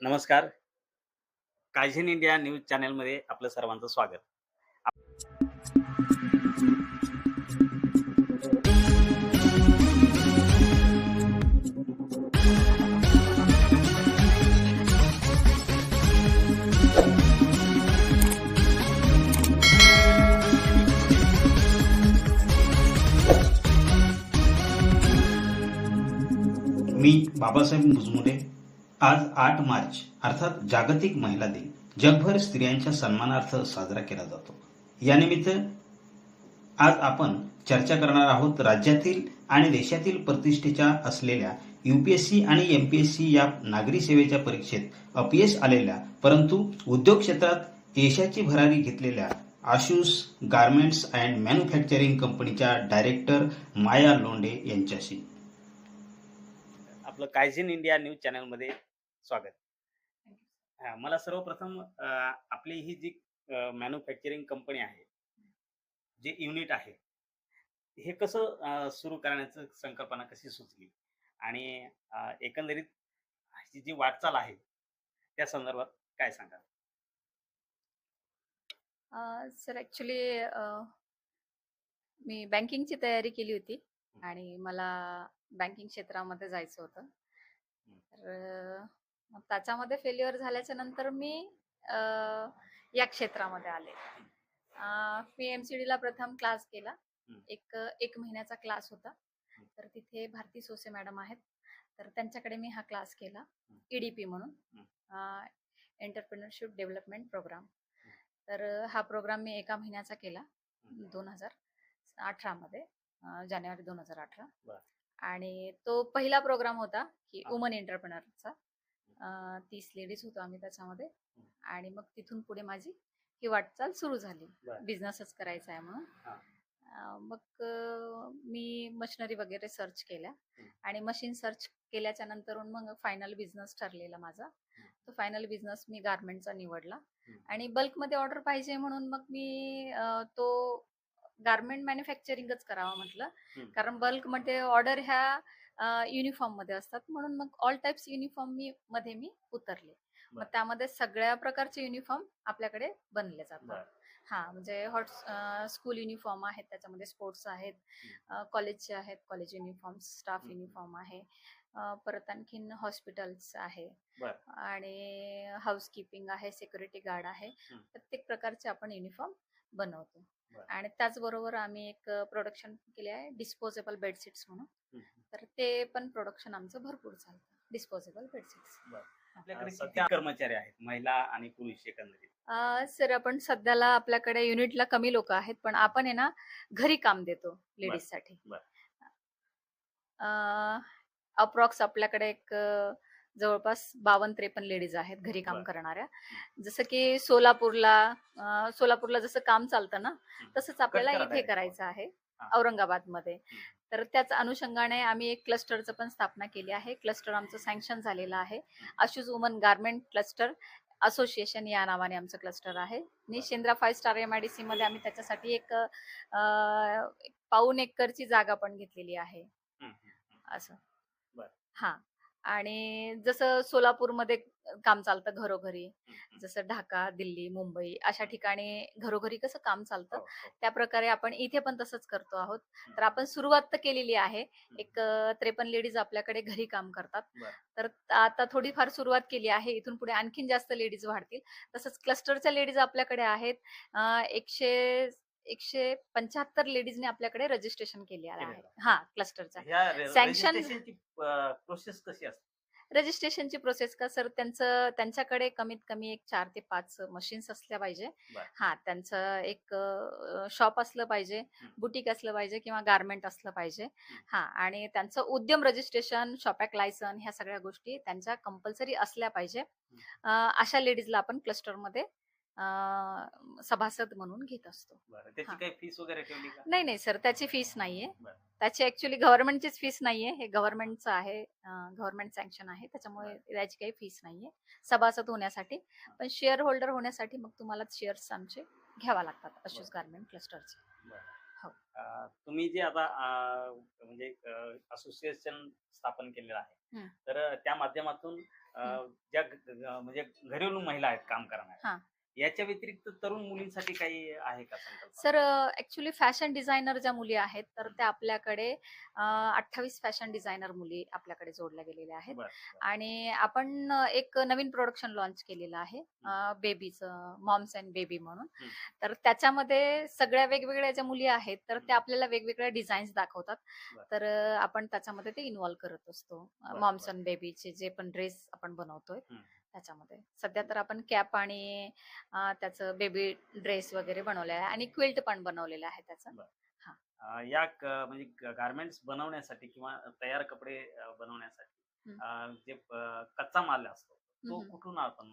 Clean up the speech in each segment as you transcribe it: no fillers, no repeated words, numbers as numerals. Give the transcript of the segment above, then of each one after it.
नमस्कार. Kaizen India news चॅनलमध्ये आपलं सर्वांचं स्वागत. मी बाबासाहेब मुजमुरे. आज 8 मार्च अर्थात जागतिक महिला दिन जगभर स्त्रियांच्या सन्मानार्थ साजरा केला जातो. यानिमित्त आज आपण चर्चा करणार आहोत राज्यातील आणि देशातील प्रतिष्ठेच्या असलेल्या यूपीएससी आणि एमपीएससी या नागरी सेवेच्या परीक्षेत अपयश आलेल्या परंतु उद्योग क्षेत्रात यशाची भरारी घेतलेल्या आशुस गारमेंट्स अँड मॅन्युफॅक्चरिंग कंपनीच्या डायरेक्टर माया लोंढे यांच्याशी. आपलं कायझेन इंडिया न्यूज चॅनलमध्ये स्वागत. मला सर्वप्रथम आपली ही जी मॅन्युफॅक्चरिंग कंपनी आहे, जे युनिट आहे, हे कसं सुरू करण्याचं संकल्पना कशी सुचली आणि एकंदरीत ही जी वाटचाल आहे त्या संदर्भात काय सांगाल? सर ॲक्च्युली मी बँकिंगची तयारी केली होती आणि मला बँकिंग क्षेत्रामध्ये जायचं होतं. तर मग त्याच्यामध्ये फेल्युअर झाल्याच्या नंतर मी अ, या क्षेत्रामध्ये आले. मी एमसीडीला प्रथम क्लास केला. एक महिन्याचा क्लास होता. तर तिथे भारती सोसे मॅडम आहेत. तर त्यांच्याकडे मी हा क्लास केला. ईडीपी म्हणून एंटरप्रेन्योरशिप डेव्हलपमेंट प्रोग्राम. तर हा प्रोग्राम मी एका महिन्याचा केला 2018 मध्ये, जानेवारी 2018. आणि तो पहिला प्रोग्राम होता की वुमन एंटरप्रेनरचा. 30 लेडीज होतो आम्ही त्याच्यामध्ये. आणि मग तिथून पुढे माझी ही वाटचाल सुरू झाली, बिझनेसच करायचा आहे म्हणून. मग मी मशिनरी वगैरे सर्च केल्या आणि मशीन सर्च केल्याच्या नंतर मग फायनल बिझनेस ठरलेला माझा. तो फायनल बिझनेस मी गारमेंटचा निवडला आणि बल्कमध्ये ऑर्डर पाहिजे म्हणून मग मी तो गारमेंट मॅन्युफॅक्चरिंगच करावा म्हटलं. कारण बल्कमध्ये ऑर्डर ह्या युनिफॉर्म मध्ये असतात, म्हणून मग ऑल टाइप्स युनिफॉर्म मध्ये मी उतरले. मग त्यामध्ये सगळ्या प्रकारचे युनिफॉर्म आपल्याकडे बनले जातात. म्हणजे स्कूल युनिफॉर्म आहेत, त्याच्यामध्ये स्पोर्ट्स आहेत, कॉलेजचे आहेत, कॉलेज युनिफॉर्म, स्टाफ युनिफॉर्म आहे, परत आणखीन हॉस्पिटल्स आहे आणि हाऊसकीपिंग आहे, सिक्युरिटी गार्ड आहे. प्रत्येक प्रकारचे आपण युनिफॉर्म बनवतो. आणि त्याचबरोबर आम्ही एक प्रोडक्शन केले आहे डिस्पोजेबल बेडशीट्स म्हणून. तर ते पण प्रोडक्शन आमचं भरपूर चालतं, डिस्पोजेबल बेडशीट्स. आपल्याकडे किती कर्मचारी आहेत, महिला आणि पुरुष एकंदरीत? सर आपण सध्याला आपल्याकडे युनिटला कमी लोक आहेत, पण आपण आहे ना घरी काम देतो लेडीज साठी. अप्रॉक्स आपल्याकडे एक जवळपास 52-53 लेडीज आहेत घरी काम करणाऱ्या. जसं की सोलापूरला जसं काम चालतं ना, तसंच आपल्याला इथे करायचं आहे औरंगाबाद मध्ये. तर त्याच अनुषंगाने आम्ही एक क्लस्टरचं पण स्थापना केली आहे. क्लस्टर आमचं सँक्शन झालेलं आहे. आशुस वुमन गारमेंट क्लस्टर असोसिएशन या नावाने आमचं क्लस्टर आहे. निशेंद्रा 5 स्टार MIDC मध्ये आम्ही त्याच्यासाठी एक 1.25 एकरची जागा पण घेतलेली आहे असं. आणि जसं सोलापूरमध्ये काम चालतं घरोघरी, जसं ढाका, दिल्ली, मुंबई अशा ठिकाणी घरोघरी कसं काम चालतं, त्या प्रकारे आपण इथे पण तसंच करतो आहोत. तर आपण सुरुवात तर केलेली आहे. एक 53 लेडीज आपल्याकडे घरी काम करतात. तर आता थोडीफार सुरुवात केली आहे. इथून पुढे आणखीन जास्त लेडीज वाढतील. तसंच क्लस्टरच्या लेडीज आपल्याकडे आहेत. 175 लेडीजने आपल्याकडे रजिस्ट्रेशन केले आहे. क्लस्टरचा सँक्शन. प्रोसेस कशी असते रजिस्ट्रेशनची प्रोसेस का सर, त्यांच्याकडे कमीत कमी एक 4 ते 5 मशीन्स असल्या पाहिजे. त्यांचं एक शॉप असलं पाहिजे, बुटीक असलं पाहिजे किंवा गारमेंट असलं पाहिजे. आणि त्यांचं उद्यम रजिस्ट्रेशन, शॉपॅक लायसन, ह्या सगळ्या गोष्टी त्यांच्या कंपल्सरी असल्या पाहिजे. अशा लेडीजला आपण क्लस्टरमध्ये सभासद म्हणून घेत असतो. त्याची काही फीस वगैरे ठेवली का? नाही सर, त्याची फीस नाहीये. त्याची ऍक्च्युली गव्हर्नमेंटचीच फीस नाहीये. हे गव्हर्नमेंटचं आहे, गव्हर्नमेंट सँक्शन आहे, त्याच्यामुळे त्याची काही फीस नाहीये सभासद होण्यासाठी. पण शेअर होल्डर होण्यासाठी मग तुम्हाला शेअर्स आमचे घ्यावा लागतात आशुस गारमेंट क्लस्टरचे. तुम्ही जे आता म्हणजे असोसिएशन स्थापन केलेलं आहे, तर त्या माध्यमातून ज्या म्हणजे घरेलू महिला आहेत काम करणाऱ्या, हा. याच्या व्यतिरिक्त तरुण मुलींसाठी काही आहे का संकल्पना? सर ऍक्च्युली फॅशन डिझायनर ज्या मुली आहेत तर त्या आपल्याकडे 28 फॅशन डिझायनर मुली आपल्याकडे जोडल्या गेलेल्या आहेत. बरं, आणि आपण एक नवीन प्रोडक्शन लॉन्च केलेलं आहे बेबीचं, मॉम्स अँड बेबी म्हणून. हम्म. तर त्याच्यामध्ये सगळ्या वेगवेगळ्या ज्या मुली आहेत तर त्या आपल्याला वेगवेगळ्या डिझाईन्स दाखवतात. बरं. तर आपण त्याच्यामध्ये ते इन्व्हॉल्व करत असतो. बरं, मॉम्स बरं. अँड बेबीचे जे पण ड्रेस आपण बनवतोय हम्म. त्याच्यामध्ये सध्या तर आपण कॅप आणि त्याचं बेबी ड्रेस वगैरे बनवलेला आहे आणि क्विल्ट पण बनवलेलं आहे त्याचं. या म्हणजे गार्मेंट्स बनवण्यासाठी किंवा तयार कपडे बनवण्यासाठी जे कच्चा माल असतो तो कुठून आपण?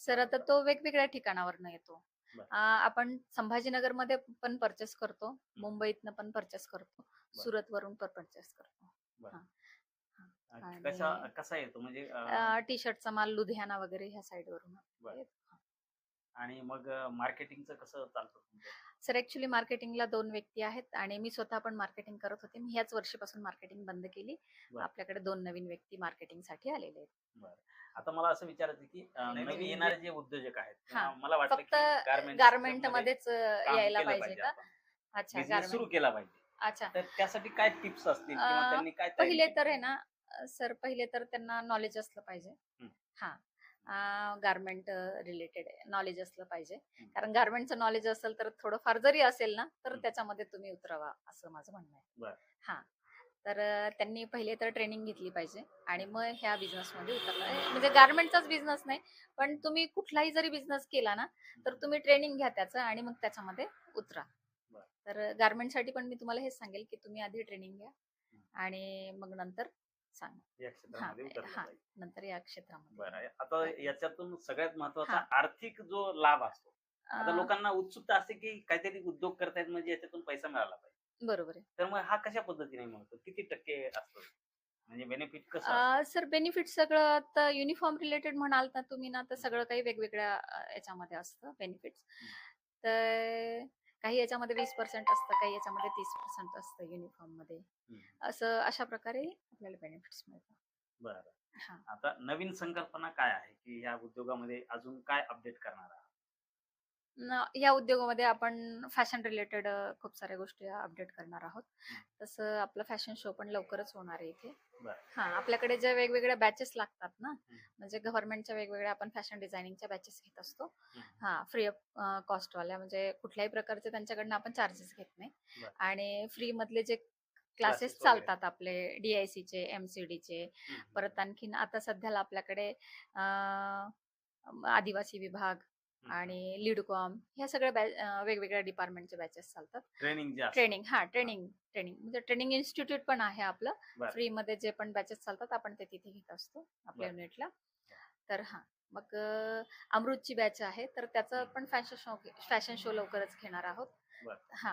सर आता तो वेगवेगळ्या ठिकाणावरनं येतो. बरं. आपण संभाजीनगरमध्ये पण परचेस करतो, मुंबईतनं पण परचेस करतो, बरं. सुरत वरून पण परचेस करतो. बरं. आणि कसा येतो म्हणजे टी शर्टचा माल लुधियाना वगैरे ह्या साईड वरून बरं. येतो. आणि मग मार्केटिंगचं कसं चालतं तुमचं? सर ऍक्च्युली मार्केटिंगला 2 व्यक्ती आहेत आणि मी स्वतः पण मार्केटिंग करत होते. मी ह्याच वर्षीपासून मार्केटिंग बंद केली. बरं. आपल्याकडे 2 नवीन व्यक्ती मार्केटिंगसाठी आलेले आहेत. बरं. आता मला असं विचारायचं की नवीन येणारे जे उद्योजक आहेत हा. किंवा मला वाटतं फक्त की गारमेंट मध्येच यायला पाहिजे का? अच्छा, बिझनेस सुरू गारमेंट. केला पाहिजे. अच्छा. तर त्यासाठी काय टिप्स असतील किंवा त्यांनी काय तयारी पहिले केली तर आहे पाहिजे? ना सर, पहिले तर त्यांना नॉलेज असलं पाहिजे. हं. हा. गारमेंट रिलेटेड नॉलेज असलं पाहिजे. हं. कारण गारमेंटचं नॉलेज असेल तर थोडंफार जरी असेल ना तर हं. त्याच्यामध्ये तुम्ही उतरवा असं माझं म्हणणं आहे. बरं. हा. तर त्यांनी पहिले तर ट्रेनिंग घेतली पाहिजे आणि मग ह्या बिझनेसमध्ये उतरलं. म्हणजे गारमेंटचाच बिझनेस नाही, पण तुम्ही कुठलाही जरी बिझनेस केला ना तर तुम्ही ट्रेनिंग घ्या त्याचं आणि मग त्याच्यामध्ये उतरा. बरं. तर गारमेंटसाठी पण मी तुम्हाला हेच सांगेल की तुम्ही आधी ट्रेनिंग घ्या आणि मग नंतर सांगा. या क्षेत्रामध्ये उतरलं हा, पाहिजे. नंतर या क्षेत्रामध्ये. बरं. आता याच्यातून सगळ्यात महत्वाचा हा. आर्थिक जो लाभ असतो. आता अं, लोकांना उत्सुकता असते की काहीतरी उद्योग करतायत म्हणजे याच्यातून पैसा मिळाला पाहिजे. बरोबर आहे. तर मग हा कशा पद्धतीने मिळतो? किती टक्के असतो? म्हणजे बेनिफिट कसं असतं? सर बेनिफिट सगळं आता युनिफॉर्म रिलेटेड म्हणाल ना तुम्ही ना तर सगळं काही वेगवेगळ्या याच्यामध्ये असतं बेनिफिट्स. तर काही याच्यामध्ये 20% असतं, काही याच्यामध्ये 30% असतं युनिफॉर्म मध्ये. असं अशा प्रकारे आपल्याला बेनिफिट्स मिळतात. बरं. हा. आता नवीन संकल्पना काय आहे की या उद्योगामध्ये अजून काय अपडेट करणार आहात? या उद्योगामध्ये आपण फॅशन रिलेटेड खूप साऱ्या गोष्टी अपडेट करणार आहोत. तसं आपलं फॅशन शो पण लवकरच होणार आहे इथे. बरं. हा. आपल्याकडे ज्या वेगवेगळ्या बॅचेस लागतात ना, म्हणजे गव्हर्नमेंटच्या वेगवेगळ्या आपण फॅशन डिझायनिंगच्या बॅचेस घेत असतो. हा, फ्री ऑफ कॉस्ट वाल्या, म्हणजे कुठल्याही प्रकारचे त्यांच्याकडनं आपण चार्जेस घेत नाही. बरं. आणि फ्री मधले जे क्लासेस Classes वगैरे. चालतात आपले DIC चे, MCD चे, परत आणखीन आता सध्याला आपल्याकडे आदिवासी विभाग आणि लीडकॉम ह्या सगळ्या वेगवेगळ्या डिपार्टमेंटचे बॅचेस चालतात. ट्रेनिंग जे असतं. ट्रेनिंग म्हणजे ट्रेनिंग इन्स्टिट्यूट पण आहे आपलं. बरं. फ्री मध्ये जे पण बॅचेस चालतात आपण ते तिथे घेत असतो आपल्या बरं. युनिटला. तर हा, मग अमृतची बॅच आहे तर त्याचं पण फॅशन शो लवकरच घेणार आहोत. बरं. हा.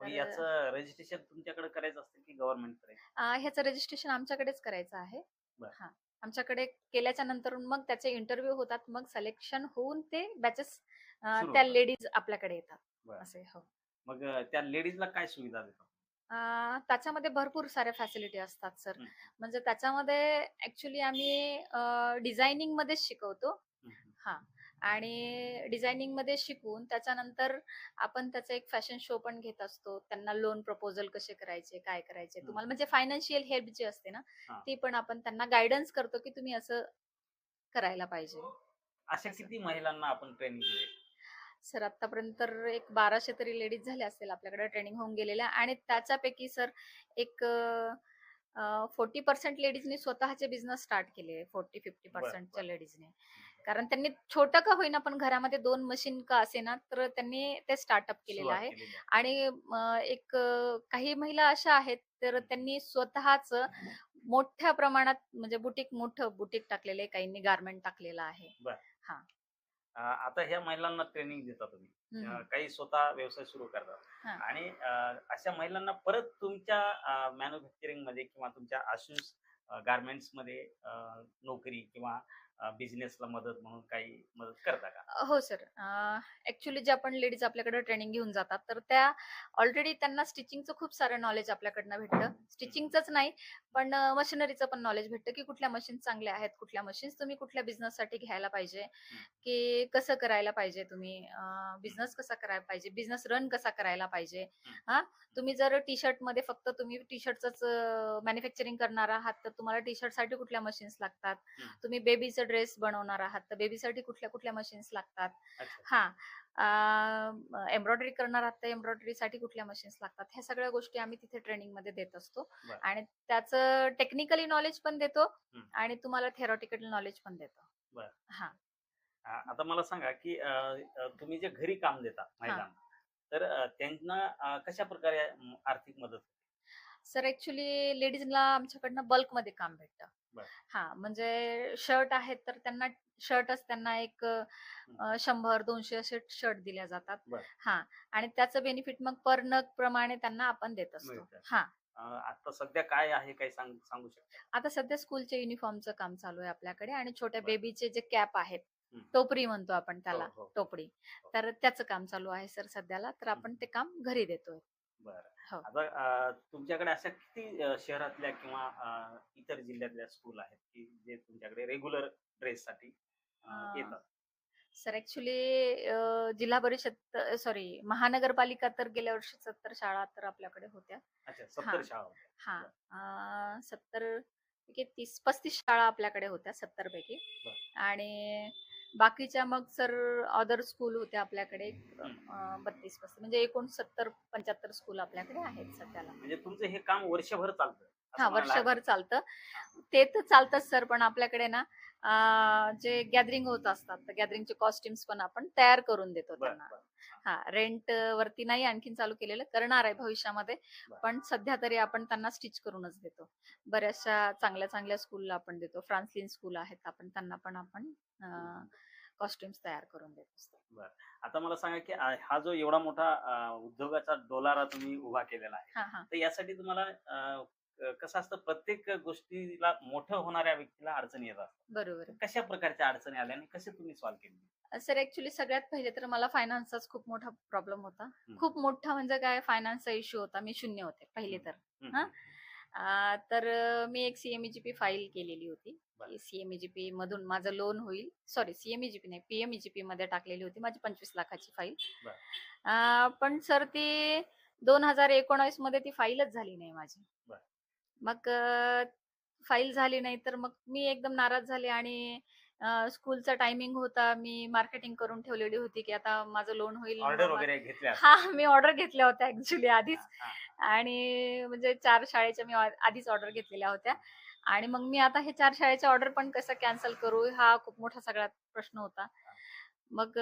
मग तर याचं रजिस्ट्रेशन तुमच्याकडे करायचं असतं की गव्हर्नमेंट कडे? ह्याचं रजिस्ट्रेशन आमच्याकडेच करायचं आहे. बरं. हा. आमच्याकडे केल्याच्या नंतर मग त्याचे इंटरव्ह्यू होतात, मग सिलेक्शन होऊन ते बॅचेस सुरू त्या होतात. लेडीज आपल्याकडे येतात. बरं. असे. हो. मग त्या लेडीजला काय सुविधा देतात? त्याच्यामध्ये भरपूर साऱ्या फॅसिलिटी असतात सर. म्हणजे त्याच्यामध्ये ऍक्च्युली आम्ही डिझायनिंग मध्येच शिकवतो. हा. आणि डिझायनिंग मध्ये शिकवून त्याच्यानंतर आपण त्याचा एक फॅशन शो पण घेत असतो. त्यांना लोन प्रपोजल कसे करायचे, काय करायचे तुम्हाला, म्हणजे फायनान्शियल हेल्प जी असते ना हा. ती पण आपण त्यांना गायडन्स करतो की तुम्ही असं करायला पाहिजे. अशा किती महिलांना आपण ट्रेनिंग दिली? सर आतापर्यंत तर एक 1200 तरी लेडीज झाल्या असतील आपल्याकडे ट्रेनिंग होऊन गेलेल्या. आणि त्याच्यापैकी सर एक 40% लेडीजनी स्वतःचे बिझनेस स्टार्ट केले. 40-50%च्या लेडीजने. कारण त्यांनी छोटं का होईना पण घरामध्ये 2 मशीन का असेना तर त्यांनी ते स्टार्टअप केलेलं सुरुवात आहे. केलेली आहे. आणि एक काही महिला अशा आहेत तर त्यांनी स्वतःच मोठ्या प्रमाणात म्हणजे मोठं बुटीक टाकलेलं आहे, काहींनी गारमेंट टाकलेलं आहे. बरं. हा. आता ह्या महिलांना ट्रेनिंग देता तुम्ही, काही स्वतः व्यवसाय सुरू करतात हा. आणि अशा महिलांना परत तुमच्या मॅन्युफॅक्चरिंग मध्ये किंवा तुमच्या आशुष गारमेंट्स मध्ये नोकरी किंवा बिझनेसला मदत म्हणून काही मदत करता का? हो सर. ॲक्चुअली ज्या पण लेडीज आपल्याकडे ट्रेनिंग घेऊन जातात, तर त्या ऑलरेडी त्यांना स्टिचिंगचं खूप सारं नॉलेज आपल्याकडनं भेटतं. स्टिचिंगचंच नाही, पण मशिनरीचं पण नॉलेज भेटतं, की कुठल्या मशीन्स चांगल्या आहेत, कुठल्या मशीन्स तुम्ही कुठल्या बिझनेससाठी घ्यायला पाहिजे, की कसं करायला पाहिजे तुम्ही, बिझनेस कसा करायला पाहिजे, बिझनेस रन कसा करायला पाहिजे. हां, तुम्ही जर टी-शर्टमध्ये फक्त तुम्ही टी-शर्टचंच मॅन्युफॅक्चरिंग करणार आहात, तर तुम्हाला टी-शर्टसाठी कुठल्या मशीन्स लागतात. तुम्ही बेबीचा ड्रेस बनवणार आहात, तर बेबीसाठी कुठल्या मशीन्स लागतात. अच्छा. हां. एम्ब्रॉयडरी करणार आहात, तर एम्ब्रॉयडरीसाठी कुठल्या मशीन्स लागतात. ह्या सगळ्या गोष्टी आम्ही तिथे ट्रेनिंगमध्ये देत असतो बरं. आणि त्याचं टेक्निकली नॉलेज पण देतो हं. आणि तुम्हाला थेरॉटिकल नॉलेज पण देतो. बरं. हां. आता मला सांगा, की तुम्ही जे घरी काम देता महिलांना, तर त्यांना कशा प्रकारे आर्थिक मदत होते? सर ॲक्चुअली लेडीजला आमच्याकडनं बल्कमध्ये काम भेटतं. बरं. हां, म्हणजे शर्ट आहेत तर त्यांना शर्टच त्यांना एक 100-200 असे शर्ट दिल्या जातात. बरं. हां. आणि त्याचं बेनिफिट मग पर नग प्रमाणे त्यांना आपण देत असतो. मिळतं. हां. आता सध्या काय आहे काही सांगू शकता? आता सध्या स्कूलच्या युनिफॉर्मचं काम चालू आहे आपल्याकडे आणि छोट्या बरं. बेबीचे जे कॅप आहेत, हं. टोपरी म्हणतो आपण हो, त्याला, हो, हो. टोपडी. हो. तर त्याचं काम चालू आहे सर सध्याला. तर आपण ते काम घरी देतोय. बरं. हो. आता तुमच्याकडे अशा किती शहरातल्या किंवा इतर जिल्ह्यातल्या स्कूल आहेत, की जे तुमच्याकडे रेग्युलर ड्रेससाठी अ, येतात? सर ॲक्चुअली जिल्हा परिषद सॉरी महानगरपालिका तर गेल्या वर्षी 70 शाळा तर आपल्याकडे होत्या. अच्छा, हां, 70 शाळा होत्या. हां. बरं. 70 पैकी 30-35 शाळा आपल्याकडे होत्या 70 पैकी. बरं. आणि बाकीच्या मग सर अदर स्कूल होत्या आपल्याकडे हं. 32-35 म्हणजे एकूण 70-75 स्कूल आपल्याकडे आहेत सध्याला. म्हणजे तुमचं हे काम वर्षभर चालतं, असं हां, म्हणायला वर्षभर हरकत चालतं. हां. ते तर चालतंच सर, पण आपल्याकडे ना जे गॅदरिंग होत असतात, तर गॅदरिंगचे कॉस्ट्यूम्स पण आपण तयार करून देतो बरं, त्यांना. बरं. हां, हां, रेंट वरती नाही आणखीन चालू केलेलं, करणार आहे भविष्यामध्ये. बरं. पण सध्या तरी आपण त्यांना स्टिच करूनच देतो. बऱ्याचशा चांगल्या-चांगल्या स्कूलला आपण देतो. फ्रान्सलिन स्कूल आहेत, आपण त्यांना पण आपण कॉस्ट्यूम्स तयार करून देत असतो. बरं. आता मला सांगा, की हा जो एवढा मोठा उद्योगाचा डोलारा तुम्ही उभा केलेला आहे. हां, हां. तर यासाठी तुम्हाला कसं असतं प्रत्येक गोष्टीला मोठं होणाऱ्या व्यक्तीला अडचणी येत असतात. बरोबर तर आहे. कशा प्रकारच्या अडचणी आल्या आणि कसे तुम्ही सॉल्व्ह केले? सर ॲक्चुअली सगळ्यात पहिले तर मला फायनान्सचाच खूप मोठा प्रॉब्लेम होता. हं. खूप मोठा म्हणजे काय फायनान्सचा इश्यू होता. मी शून्य होते पहिले तर. हं, हां. हं. तर मी एक सी फाईल केलेली होती, बरं. की सी मधून माझं लोन होईल. सॉरी सी नाही, पी टाकलेली होती माझी 25 लाखाची फाईल. बरं. पण सर ती 2019 मध्ये ती फाईलच झाली नाही माझी. बरं. मग फाईल झाली नाही तर मग मी एकदम नाराज झाले आणि स्कूलचा टायमिंग होता. मी मार्केटिंग करून ठेवलेली होती, की आता माझं लोन होईल. ऑर्डर वगैरे घेतल्या असतील. हां, मी ऑर्डर घेतल्या होत्या ॲक्चुअली आधीच. हां, हां. आणि म्हणजे 4 शाळेच्या मी आधीच ऑर्डर घेतलेल्या होत्या. आणि मग मी आता हे 4 शाळेच्या ऑर्डर पण कसं कॅन्सल करू हा खूप मोठा सगळ्यात प्रश्न होता. मग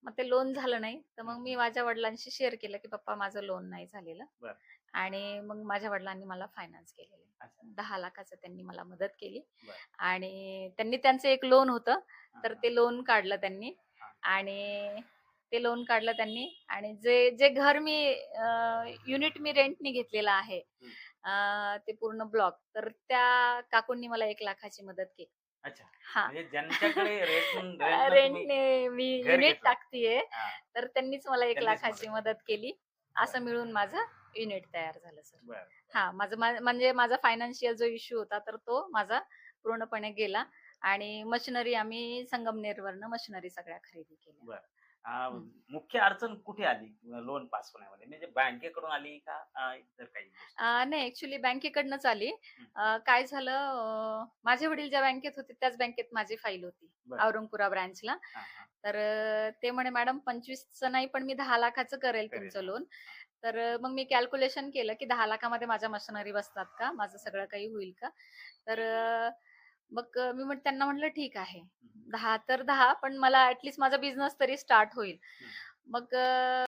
मग ते लोन झालं नाही. तर मग मी माझ्या वडिलांशी शेअर केलं, की "पप्पा माझं लोन नाही झालेलं." बरं. आणि मग माझ्या वडिलांनी मला फायनान्स केलेलं. अच्छा. 10 लाखाचं त्यांनी मला मदत केली. बरं. आणि त्यांनी त्यांचं एक लोन होतं, तर हां, ते लोन काढलं त्यांनी. हां. आणि ते लोन काढलं त्यांनी आणि जे जे घर मी युनिट मी रेंटनी घेतलेलं आहे, हं. ते पूर्ण ब्लॉक, तर त्या काकूंनी मला 1 लाखाची मदत केली. अच्छा. हां. म्हणजे ज्यांच्याकडे रेंटनं तुम्ही रेंटने मी घर युनिट घेतलं. टाकतीये, हां. तर त्यांनीच मला 1 त्यांनीच मदत लाखाची मदत केली. असं मिळून माझं युनिट तयार झालं सर. बरं. हां, म्हणजे माझा फायनान्शियल जो इश्यू होता, तर तो माझा पूर्णपणे गेला आणि मशिनरी आम्ही संगमनेरवरनं मशिनरी सगळ्या खरेदी केल्या. बरं. हं. मुख्य अडचण कुठे आली लोन पास होण्यामध्ये? म्हणजे बँकेकडून आली का इतर काही गोष्टी? नाही ॲक्चुअली बँकेकडनंच आली. हं. काय झालं, माझे वडील ज्या बँकेत होते त्याच बँकेत माझी फाईल होती, बरं. औरंगपुरा ब्रांचला. हां, हां. तर ते म्हणे, "मॅडम 25चं नाही, पण मी 10 लाखाचं करेल करेल. तुमचं हां, लोन." हां. तर मग मी कॅल्क्युलेशन केलं, की 10 लाखामध्ये माझ्या मशिनरी बसतात का? माझं सगळं काही होईल का? तर मग मी त्यांना म्हटलं, "ठीक आहे. हं, 10 तर 10, पण मला ॲट माझा बिझनेस तरी स्टार्ट होईल." हं. मग